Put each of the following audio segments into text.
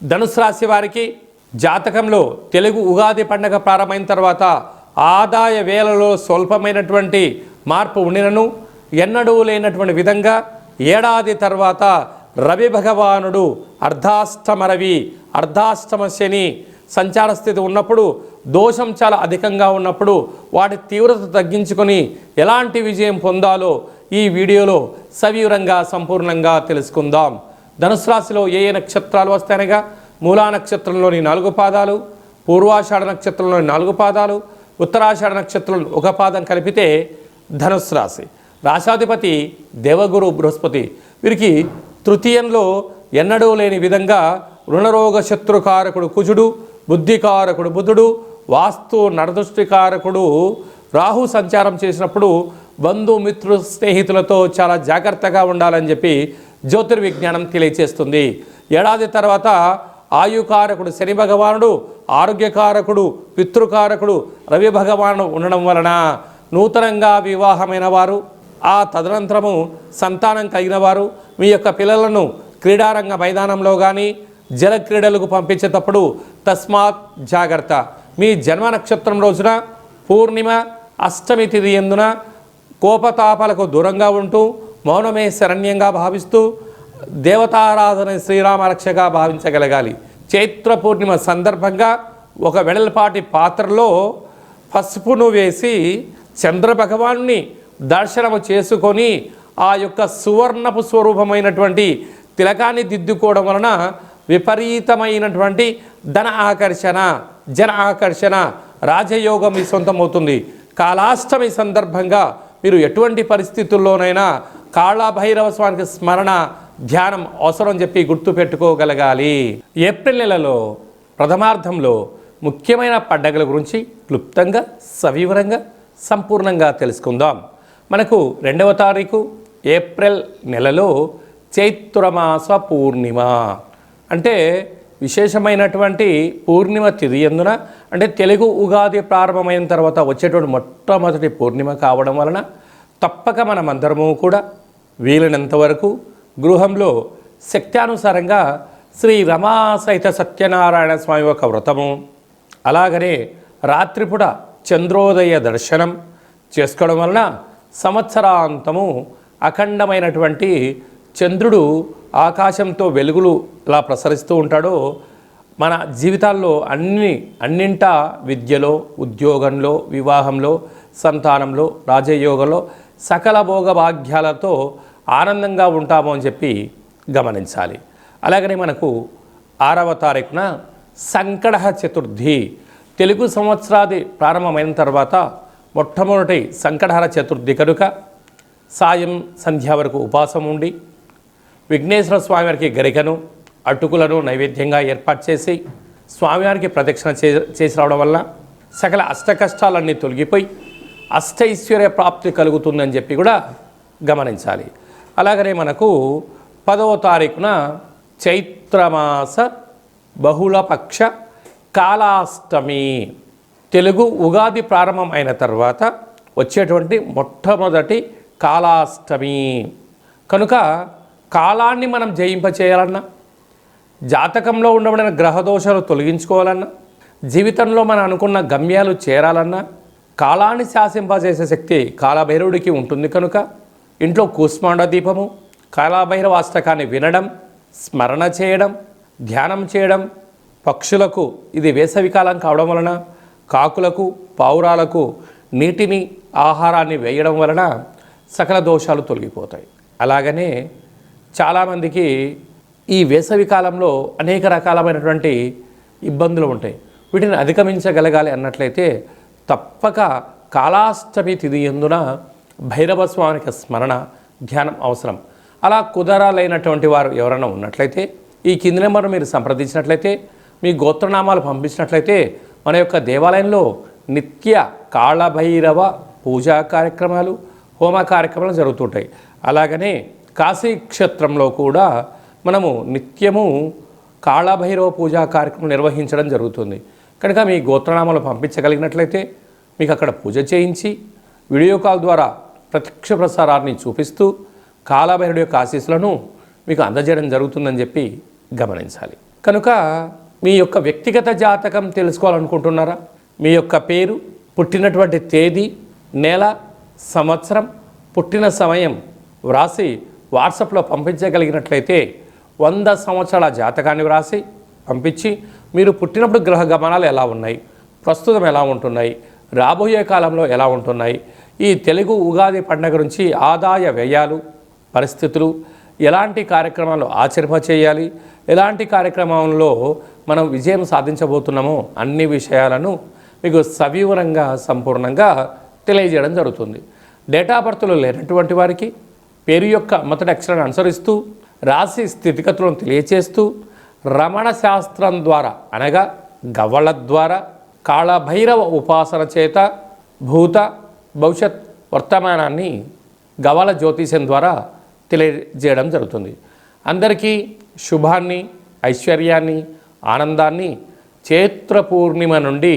ధనుసు రాశి వారికి జాతకంలో తెలుగు ఉగాది పండుగ ప్రారంభమైన తర్వాత ఆదాయ వేలలో స్వల్పమైనటువంటి మార్పు ఉండినను ఎన్నడూ లేనటువంటి విధంగా ఏడాది తర్వాత రవి భగవానుడు అర్ధాష్టమ శని సంచార స్థితి ఉన్నప్పుడు దోషం చాలా అధికంగా ఉన్నప్పుడు వాటి తీవ్రత తగ్గించుకొని ఎలాంటి విజయం పొందాలో ఈ వీడియోలో సవివరంగా సంపూర్ణంగా తెలుసుకుందాం. ధనుసు రాశిలో ఏ నక్షత్రాలు వస్తాయనగా మూలా నక్షత్రంలోని 4 పాదాలు, పూర్వాషాఢ నక్షత్రంలోని 4 పాదాలు, ఉత్తరాషాఢ నక్షత్రంలో 1 పాదం కలిపితే ధనుసు రాశి. రాశాధిపతి దేవగురు బృహస్పతి. వీరికి తృతీయంలో ఎన్నడూ లేని విధంగా రుణరోగ శత్రుకారకుడు కుజుడు, బుద్ధికారకుడు బుధుడు, వాస్తు నరదృష్టికారకుడు రాహు సంచారం చేసినప్పుడు బంధుమిత్రు స్నేహితులతో చాలా జాగ్రత్తగా ఉండాలని చెప్పి జ్యోతిర్విజ్ఞానం తెలియచేస్తుంది. ఏడాది తర్వాత ఆయుకారకుడు శని భగవానుడు, ఆరోగ్యకారకుడు పితృకారకుడు రవి భగవానుడు ఉండడం వలన నూతనంగా వివాహమైన వారు, ఆ తదనంతరము సంతానం కలిగిన వారు మీ యొక్క పిల్లలను క్రీడారంగ మైదానంలో కానీ జల క్రీడలకు పంపించేటప్పుడు తస్మాత్ జాగ్రత్త. మీ జన్మ నక్షత్రం రోజున పూర్ణిమ అష్టమి తిథి యందున కోపతాపాలకు దూరంగా ఉంటూ మౌనమే శరణ్యంగా భావిస్తూ దేవతారాధన శ్రీరామరక్షగా భావించగలగాలి. చైత్ర పూర్ణిమ సందర్భంగా ఒక వెడల్పాటి పాత్రలో పసుపును వేసి చంద్రభగవాన్ని దర్శనము చేసుకొని ఆ యొక్క సువర్ణపు స్వరూపమైనటువంటి తిలకాన్ని దిద్దుకోవడం వలన విపరీతమైనటువంటి ధన ఆకర్షణ, జన ఆకర్షణ, రాజయోగం మీ సొంతమవుతుంది. కాళాష్టమి సందర్భంగా మీరు ఎటువంటి పరిస్థితుల్లోనైనా కాళభైరవ స్వామికి స్మరణ ధ్యానం అవసరం చెప్పి గుర్తుపెట్టుకోగలగాలి. ఏప్రిల్ నెలలో ప్రథమార్థంలో ముఖ్యమైన పండగల గురించి క్లుప్తంగా సవివరంగా సంపూర్ణంగా తెలుసుకుందాం. మనకు 2వ తారీఖు ఏప్రిల్ నెలలో చైత్రమాస పూర్ణిమ అంటే విశేషమైనటువంటి పూర్ణిమ తిథి యందున, అంటే తెలుగు ఉగాది ప్రారంభమైన తర్వాత వచ్చేటువంటి మొట్టమొదటి పూర్ణిమ కావడం వలన తప్పక మనమందరము కూడా వీలైనంత వరకు గృహంలో శక్త్యానుసారంగా శ్రీ రమా సహిత సత్యనారాయణ స్వామి యొక్క వ్రతము, అలాగనే రాత్రిపూట చంద్రోదయ దర్శనం చేసుకోవడం వలన సంవత్సరాంతము అఖండమైనటువంటి చంద్రుడు ఆకాశంతో వెలుగులు ఎలా ప్రసరిస్తూ ఉంటాడో మన జీవితాల్లో అన్నింటా విద్యలో, ఉద్యోగంలో, వివాహంలో, సంతానంలో, రాజయోగంలో సకల భోగభాగ్యాలతో ఆనందంగా ఉంటాము అని చెప్పి గమనించాలి. అలాగనే మనకు 6వ తారీఖున సంకటహ చతుర్థి, తెలుగు సంవత్సరాది ప్రారంభమైన తర్వాత మొట్టమొదటి సంకటహర చతుర్థి కనుక సాయం సంధ్య వరకు ఉపవాసం ఉండి విఘ్నేశ్వర స్వామివారికి గరికను అటుకులను నైవేద్యంగా ఏర్పాటు చేసి స్వామివారికి ప్రదక్షిణ చేసి రావడం వల్ల సకల అష్టకష్టాలన్నీ తొలగిపోయి అష్టైశ్వర్య ప్రాప్తి కలుగుతుందని చెప్పి కూడా గమనించాలి. అలాగనే మనకు 10వ తారీఖున చైత్రమాస బహుళపక్ష కాళాష్టమి, తెలుగు ఉగాది ప్రారంభం అయిన తర్వాత వచ్చేటువంటి మొట్టమొదటి కాళాష్టమి కనుక కాలాన్ని మనం జయింపచేయాలన్నా, జాతకంలో ఉండబడిన గ్రహదోషాలు తొలగించుకోవాలన్నా, జీవితంలో మనం అనుకున్న గమ్యాలు చేరాలన్నా కాలాన్ని శాసింపజేసే శక్తి కాలభైరవుడికి ఉంటుంది. కనుక ఇంట్లో కూష్మాండ దీపము, కాలభైరవ అష్టకాన్ని వినడం, స్మరణ చేయడం, ధ్యానం చేయడం, పక్షులకు ఇది వేసవికాలం కావడం వలన కాకులకు, పావురాలకు నీటిని, ఆహారాన్ని వేయడం వలన సకల దోషాలు తొలగిపోతాయి. అలాగనే చాలామందికి ఈ వేసవి కాలంలో అనేక రకాలమైనటువంటి ఇబ్బందులు ఉంటాయి. వీటిని అధిగమించగలగాలి అన్నట్లయితే తప్పక కాళాష్టమి తిథి యందున భైరవ స్వామికి స్మరణ ధ్యానం అవసరం. అలా కుదరాలైనటువంటి వారు ఎవరైనా ఉన్నట్లయితే ఈ కింది నెంబర్ను మీరు సంప్రదించినట్లయితే, మీ గోత్రనామాలు పంపించినట్లయితే మన యొక్క దేవాలయంలో నిత్య కాళభైరవ పూజా కార్యక్రమాలు, హోమ కార్యక్రమాలు జరుగుతుంటాయి. అలాగనే కాశీ క్షేత్రంలో కూడా మనము నిత్యము కాళభైరవ పూజా కార్యక్రమం నిర్వహించడం జరుగుతుంది. కనుక మీ గోత్రనామాలు పంపించగలిగినట్లయితే మీకు అక్కడ పూజ చేయించి వీడియో కాల్ ద్వారా ప్రత్యక్ష ప్రసారాన్ని చూపిస్తూ కాళభైరవుడి యొక్క ఆశీస్సులను మీకు అందజేయడం జరుగుతుందని చెప్పి గమనించాలి. కనుక మీ యొక్క వ్యక్తిగత జాతకం తెలుసుకోవాలనుకుంటున్నారా? మీ యొక్క పేరు, పుట్టినటువంటి తేదీ, నెల, సంవత్సరం, పుట్టిన సమయం వ్రాసి వాట్సాప్లో పంపించగలిగినట్లయితే 100 సంవత్సరాల జాతకాన్ని వ్రాసి పంపించి మీరు పుట్టినప్పుడు గ్రహ గమనాలు ఎలా ఉన్నాయి, ప్రస్తుతం ఎలా ఉంటున్నాయి, రాబోయే కాలంలో ఎలా ఉంటున్నాయి, ఈ తెలుగు ఉగాది పండుగ నుంచి ఆదాయ వ్యయాలు, పరిస్థితులు, ఎలాంటి కార్యక్రమాలు ఆచరింపచేయాలి, ఎలాంటి కార్యక్రమంలో మనం విజయం సాధించబోతున్నామో అన్ని విషయాలను మీకు సవివరంగా సంపూర్ణంగా తెలియజేయడం జరుగుతుంది. డేటా బర్త్లో లేనటువంటి వారికి పేరు యొక్క మొదటి అక్షరాన్ని అనుసరిస్తూ రాశి స్థితిగతులను తెలియచేస్తూ రమణ శాస్త్రం ద్వారా అనగా గవ్వల ద్వారా కాళభైరవ ఉపాసన చేత భూత భవిష్యత్ వర్తమానాన్ని గవ్వల జ్యోతిష్యం ద్వారా తెలియజేయడం జరుగుతుంది. అందరికీ శుభాన్ని, ఐశ్వర్యాన్ని, ఆనందాన్ని చైత్ర పూర్ణిమ నుండి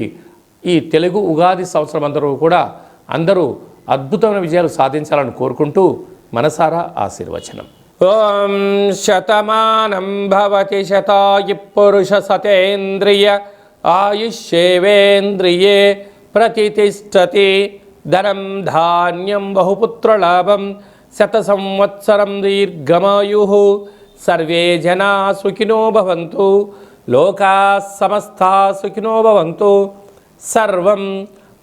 ఈ తెలుగు ఉగాది సంవత్సరం అందరూ అద్భుతమైన విజయాలు సాధించాలని కోరుకుంటూ మనసారా ఆశీర్వచనం. ఓం శతమానం భవతి శతాయు పురుష సతేంద్రియ ఆయుష్యేవేంద్రియే ప్రతిష్టతి ధనం ధాన్యం బహుపుత్రలాభం శత సంవత్సరం దీర్ఘమాయు సర్వే జనా సుఖినో భవంతు లోకా సమస్తా సుఖినో భవంతు సర్వం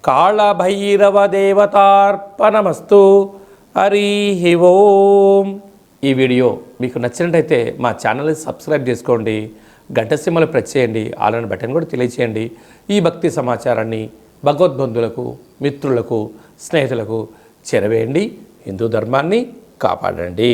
కాళభైరవ దేవతార్పణమస్తు. హరి ఓం. ఈ వీడియో మీకు నచ్చినట్టయితే మా ఛానల్ని సబ్స్క్రైబ్ చేసుకోండి, గంట సింబల్ ప్రెస్ చేయండి, ఆల్ బటన్ కూడా తెలియచేయండి. ఈ భక్తి సమాచారాన్ని భగవద్బంధులకు, మిత్రులకు, స్నేహితులకు చేరవేయండి. హిందూ ధర్మాన్ని కాపాడండి.